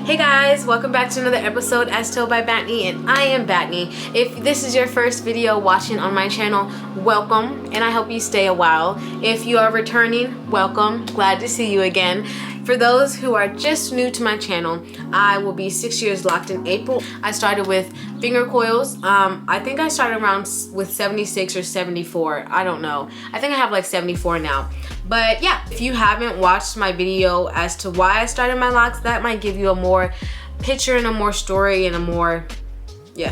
Hey guys, welcome back to another episode as told by Battnyd, and I am Battnyd. If this is your first video watching on my channel, welcome, and I hope you stay a while. If you are returning, welcome, glad to see you again. For those who are just new to my channel, I will be 6 years locked in April. I started with finger coils. I think I started around with 76 or 74. I don't know. I think I have like 74 now. But yeah, if you haven't watched my video as to why I started my locks, that might give you a more picture and a more story and a more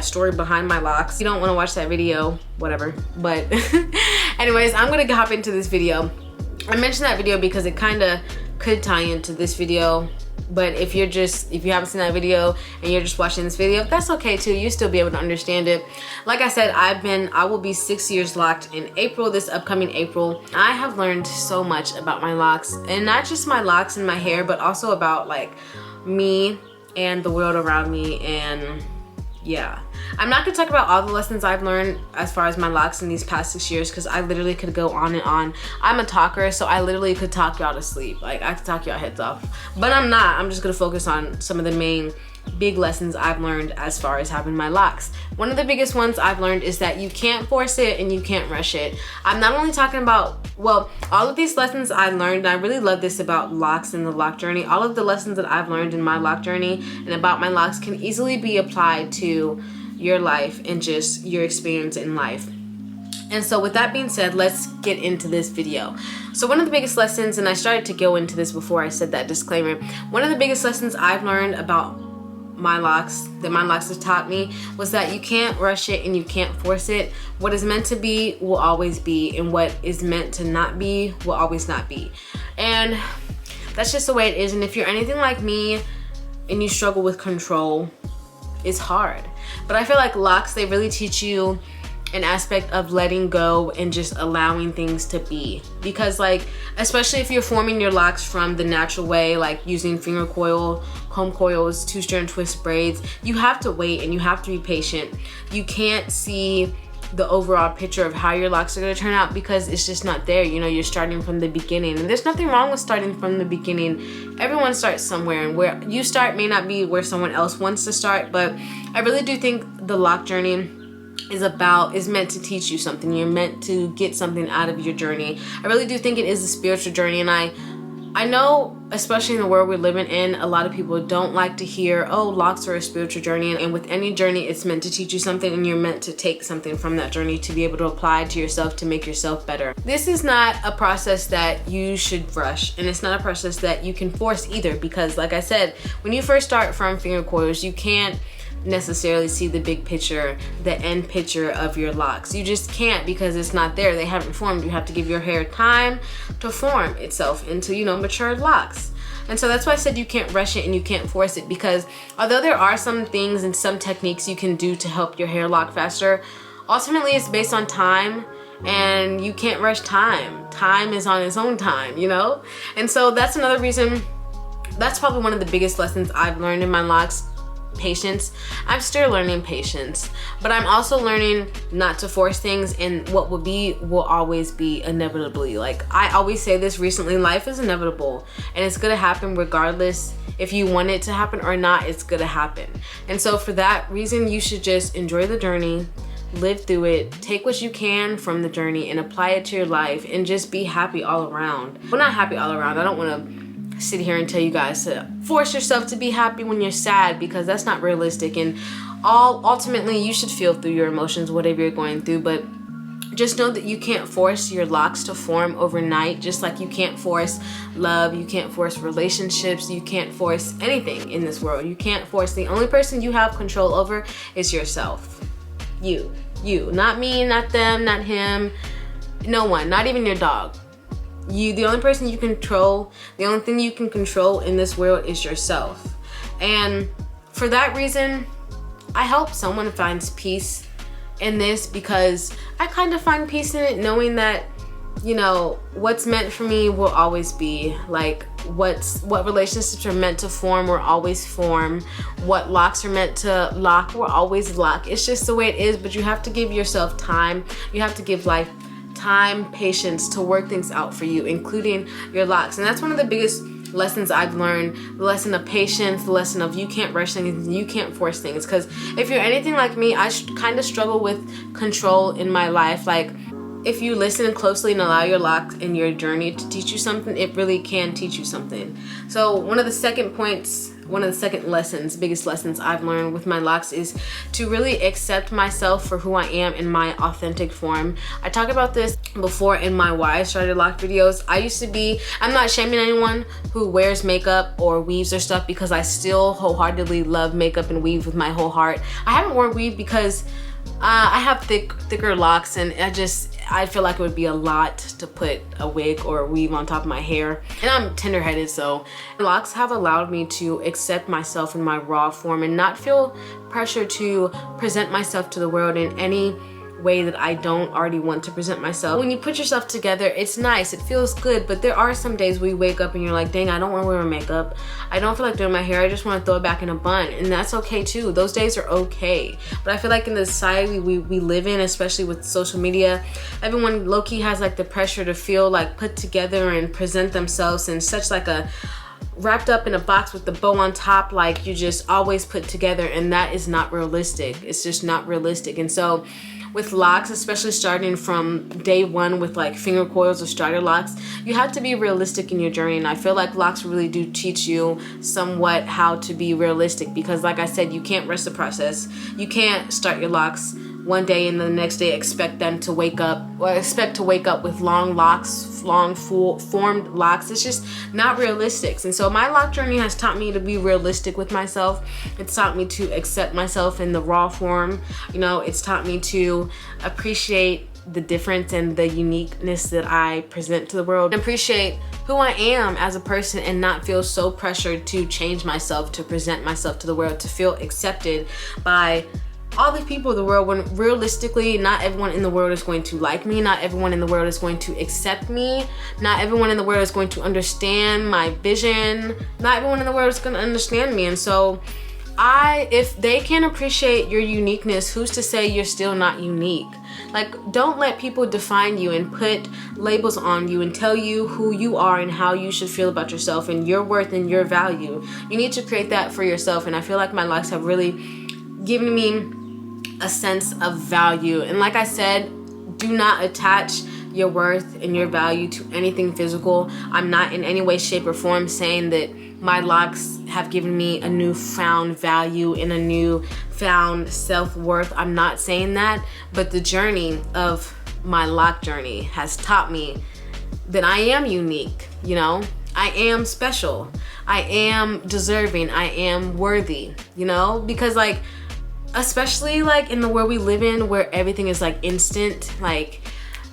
story behind my locks. If you don't want to watch that video, whatever. But anyways, I'm gonna hop into this video. I mentioned that video because it kind of could tie into this video, but if you haven't seen that video and you're just watching this video, that's okay too. You still be able to understand it. Like I said, I will be 6 years locked in April, this upcoming April. I have learned so much about my locks, and not just my locks and my hair, but also about like me and the world around me. And yeah, I'm not gonna talk about all the lessons I've learned as far as my locks in these past 6 years, because I literally could go on and on. I'm a talker, so I literally could talk y'all to sleep. Like, I could talk y'all heads off, but I'm not. I'm just gonna focus on some of the main big lessons I've learned as far as having my locks. One of the biggest ones I've learned is that you can't force it and you can't rush it. I'm not only talking about, well, all of these lessons I learned, and I really love this about locks and the lock journey. All of the lessons that I've learned in my lock journey and about my locks can easily be applied to your life and just your experience in life. And so with that being said, let's get into this video. So one of the biggest lessons, and I started to go into this before I said that disclaimer, one of the biggest lessons I've learned about my locks, that my locks have taught me, was that you can't rush it and you can't force it. What is meant to be will always be, and what is meant to not be will always not be. And that's just the way it is. And if you're anything like me and you struggle with control, it's hard. But I feel like locks, they really teach you an aspect of letting go and just allowing things to be. Because like, especially if you're forming your locks from the natural way, like using finger coil, comb coils, 2-strand twist braids, you have to wait and you have to be patient. You can't see the overall picture of how your locks are going to turn out because it's just not there. You know, you're starting from the beginning, and there's nothing wrong with starting from the beginning. Everyone starts somewhere, and where you start may not be where someone else wants to start. But I really do think the lock journey is meant to teach you something. You're meant to get something out of your journey. I really do think it is a spiritual journey, and I know, especially in the world we're living in, a lot of people don't like to hear, oh, locks are a spiritual journey. And with any journey, it's meant to teach you something, and you're meant to take something from that journey to be able to apply to yourself to make yourself better. This is not a process that you should rush, and it's not a process that you can force either, because like I said, when you first start from finger coils, you can't necessarily see the big picture, the end picture of your locks. You just can't, because it's not there. They haven't formed. You have to give your hair time to form itself into, you know, matured locks. And so that's why I said you can't rush it and you can't force it, because although there are some things and some techniques you can do to help your hair lock faster, ultimately it's based on time, and you can't rush time. Time is on its own time, you know? And so that's another reason, that's probably one of the biggest lessons I've learned in my locks. Patience. I'm still learning patience, but I'm also learning not to force things, and what will be will always be inevitably. Like I always say this recently, life is inevitable and it's gonna happen regardless if you want it to happen or not. It's gonna happen. And so for that reason, you should just enjoy the journey, live through it, take what you can from the journey and apply it to your life, and just be happy all around. Well, not happy all around. I don't want to sit here and tell you guys to force yourself to be happy when you're sad, because that's not realistic. And ultimately you should feel through your emotions, whatever you're going through, but just know that you can't force your locks to form overnight, just like you can't force love, you can't force relationships, you can't force anything in this world. You can't force. The only person you have control over is yourself. You, not me, not them, not him, no one, not even your dog. The only person you control, the only thing you can control in this world is yourself. And for that reason, I hope someone finds peace in this, because I kind of find peace in it, knowing that, you know, what's meant for me will always be. Like what relationships are meant to form will always form. What locks are meant to lock will always lock. It's just the way it is, but you have to give yourself time. You have to give life time, patience to work things out for you, including your locks. And that's one of the biggest lessons I've learned, the lesson of patience, the lesson of you can't rush things, you can't force things. Because if you're anything like me, I kind of struggle with control in my life. Like, if you listen closely and allow your lock and your journey to teach you something, it really can teach you something. So one of the second lessons, biggest lessons I've learned with my locks is to really accept myself for who I am in my authentic form. I talked about this before in my why I started Loc'd videos. I'm not shaming anyone who wears makeup or weaves or stuff, because I still wholeheartedly love makeup and weave with my whole heart. I haven't worn weave because I have thicker locks, and I feel like it would be a lot to put a wig or a weave on top of my hair, and I'm tender-headed, so locks have allowed me to accept myself in my raw form and not feel pressure to present myself to the world in any way that I don't already want to present myself. When you put yourself together, it's nice, it feels good, but there are some days where you wake up and you're like, dang, I don't want to wear makeup, I don't feel like doing my hair, I just want to throw it back in a bun, and that's okay too. Those days are okay. But I feel like in the society we live in, especially with social media, everyone low-key has like the pressure to feel like put together and present themselves in such like a wrapped up in a box with the bow on top, like you just always put together, and that is not realistic. It's just not realistic. And so with locks, especially starting from day one with like finger coils or starter locks, you have to be realistic in your journey. And I feel like locks really do teach you somewhat how to be realistic, because like I said, you can't rush the process. You can't start your locks one day and then the next day expect to wake up with long locks, long full formed locks. It's just not realistic. And so my lock journey has taught me to be realistic with myself. It's taught me to accept myself in the raw form. You know, it's taught me to appreciate the difference and the uniqueness that I present to the world, and appreciate who I am as a person, and not feel so pressured to change myself, to present myself to the world, to feel accepted by all the people of the world, when realistically not everyone in the world is going to like me, not everyone in the world is going to accept me, not everyone in the world is going to understand my vision, not everyone in the world is going to understand me. And so if they can't appreciate your uniqueness, who's to say you're still not unique? Like, don't let people define you and put labels on you and tell you who you are and how you should feel about yourself and your worth and your value. You need to create that for yourself. And I feel like my locks have really given me a sense of value. And like I said, do not attach your worth and your value to anything physical. I'm not in any way, shape, or form saying that my locks have given me a newfound value and a newfound self-worth. I'm not saying that, but the journey of my lock journey has taught me that I am unique, you know? I am special. I am deserving. I am worthy, you know? Because like, especially like in the world we live in, where everything is like instant, like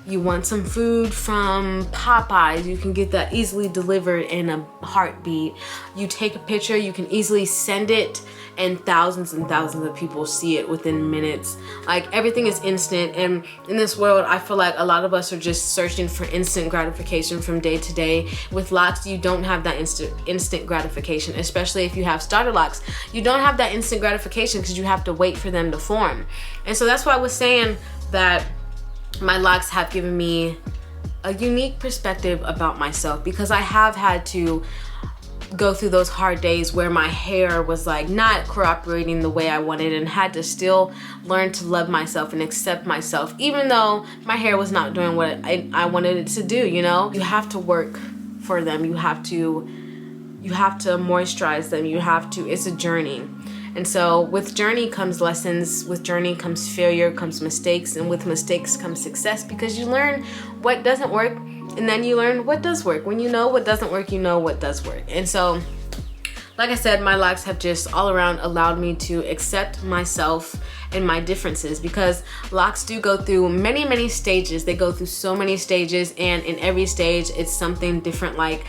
you want some food from Popeyes, you can get that easily delivered in a heartbeat. You take a picture, you can easily send it, and thousands of people see it within minutes. Like, everything is instant, and in this world I feel like a lot of us are just searching for instant gratification from day to day. With locks, you don't have that instant gratification, especially if you have starter locks. You don't have that instant gratification because you have to wait for them to form. And so that's why I was saying that my locks have given me a unique perspective about myself, because I have had to go through those hard days where my hair was like not cooperating the way I wanted, and had to still learn to love myself and accept myself, even though my hair was not doing what I wanted it to do. You know, you have to work for them, you have to moisturize them, it's a journey. And so with journey comes lessons, with journey comes failure, comes mistakes, and with mistakes comes success, because you learn what doesn't work, and then you learn what does work. When you know what doesn't work, you know what does work. And so, like I said, my locks have just all around allowed me to accept myself and my differences, because locks do go through many stages. They go through so many stages, and in every stage it's something different. Like,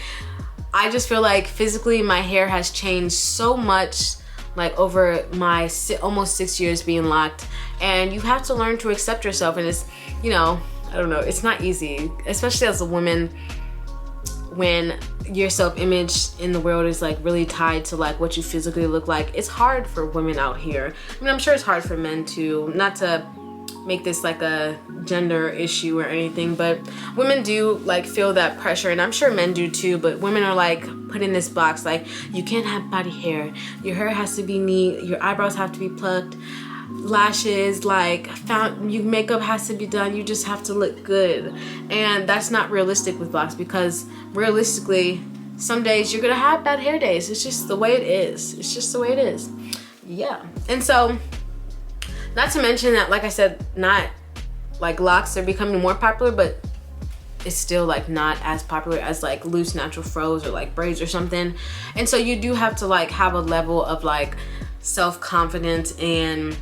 I just feel like physically my hair has changed so much, like over my almost 6 years being locked, and you have to learn to accept yourself. And it's, you know, I don't know, it's not easy, especially as a woman, when your self-image in the world is like really tied to like what you physically look like. It's hard for women out here. I mean, I'm sure it's hard for men too, not to make this like a gender issue or anything, but women do like feel that pressure, and I'm sure men do too, but women are like put in this box like, you can't have body hair, your hair has to be neat, your eyebrows have to be plucked, lashes, like your makeup has to be done, you just have to look good. And that's not realistic with locks, because realistically some days you're gonna have bad hair days. It's just the way it is. It's just the way it is. Yeah. And so, not to mention that, like I said, not like locks are becoming more popular, but it's still like not as popular as like loose natural froze or like braids or something. And so you do have to like have a level of like self-confidence, and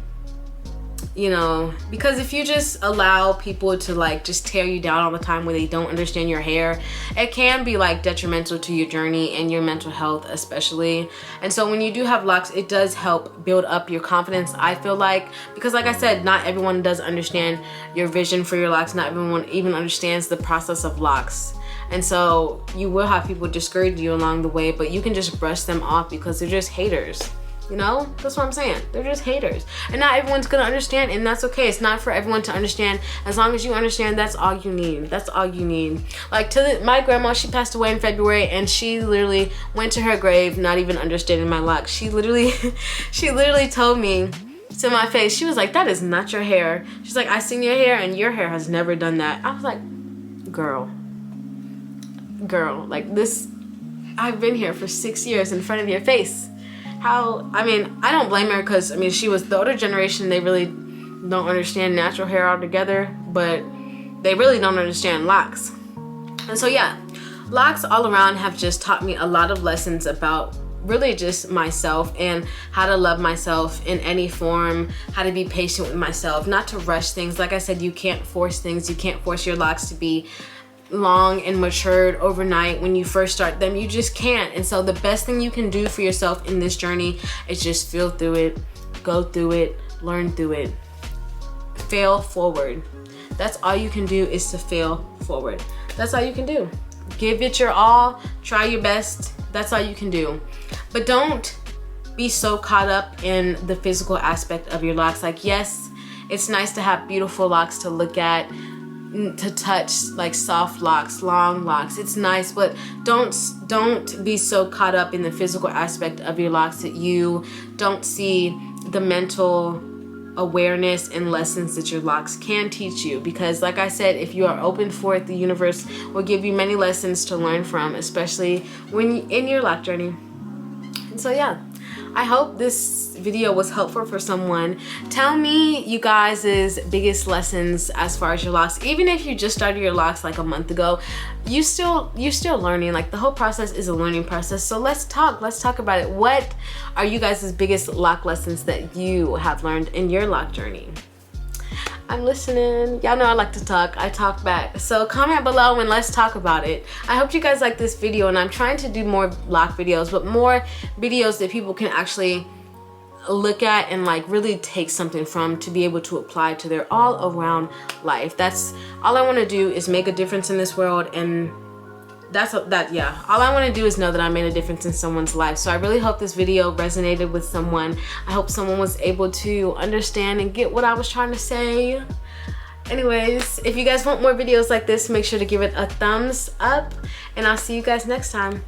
you know, because if you just allow people to like just tear you down all the time when they don't understand your hair, it can be like detrimental to your journey and your mental health especially. And so when you do have locks, it does help build up your confidence, I feel like, because like I said, not everyone does understand your vision for your locks. Not everyone even understands the process of locks. And so you will have people discourage you along the way, but you can just brush them off because they're just haters. You know, that's what I'm saying. They're just haters. And not everyone's gonna understand, and that's okay. It's not for everyone to understand. As long as you understand, that's all you need. That's all you need. Like my grandma, she passed away in February, and she literally went to her grave not even understanding my locks. She literally told me to my face, she was like, that is not your hair. She's like, I seen your hair and your hair has never done that. I was like, girl, like this, I've been here for 6 years in front of your face. How, I mean, I don't blame her, because I mean, she was the older generation. They really don't understand natural hair altogether, but they really don't understand locks. And so yeah, locks all around have just taught me a lot of lessons about really just myself and how to love myself in any form, how to be patient with myself, not to rush things. Like I said, you can't force things. You can't force your locks to be long and matured overnight when you first start them. You just can't. And so the best thing you can do for yourself in this journey is just feel through it, go through it, learn through it, fail forward. That's all you can do, is to fail forward. That's all you can do. Give it your all, try your best. That's all you can do. But don't be so caught up in the physical aspect of your locks. Like, yes, it's nice to have beautiful locks to look at, to touch, like soft locks, long locks. It's nice, but don't be so caught up in the physical aspect of your locks that you don't see the mental awareness and lessons that your locks can teach you. Because like I said, if you are open for it, the universe will give you many lessons to learn from, especially when in your lock journey. And so yeah, I hope this video was helpful for someone. Tell me you guys' biggest lessons as far as your locks. Even if you just started your locks like a month ago, you're still learning. Like, the whole process is a learning process. So let's talk about it. What are you guys' biggest lock lessons that you have learned in your lock journey? I'm listening. Y'all know I like to talk. I talk back. So comment below and let's talk about it. I hope you guys like this video, and I'm trying to do more lock videos, but more videos that people can actually look at and like really take something from, to be able to apply to their all around life. That's all I want to do, is make a difference in this world. And all I want to do is know that I made a difference in someone's life. So I really hope this video resonated with someone. I hope someone was able to understand and get what I was trying to say. Anyways, if you guys want more videos like this, make sure to give it a thumbs up, and I'll see you guys next time.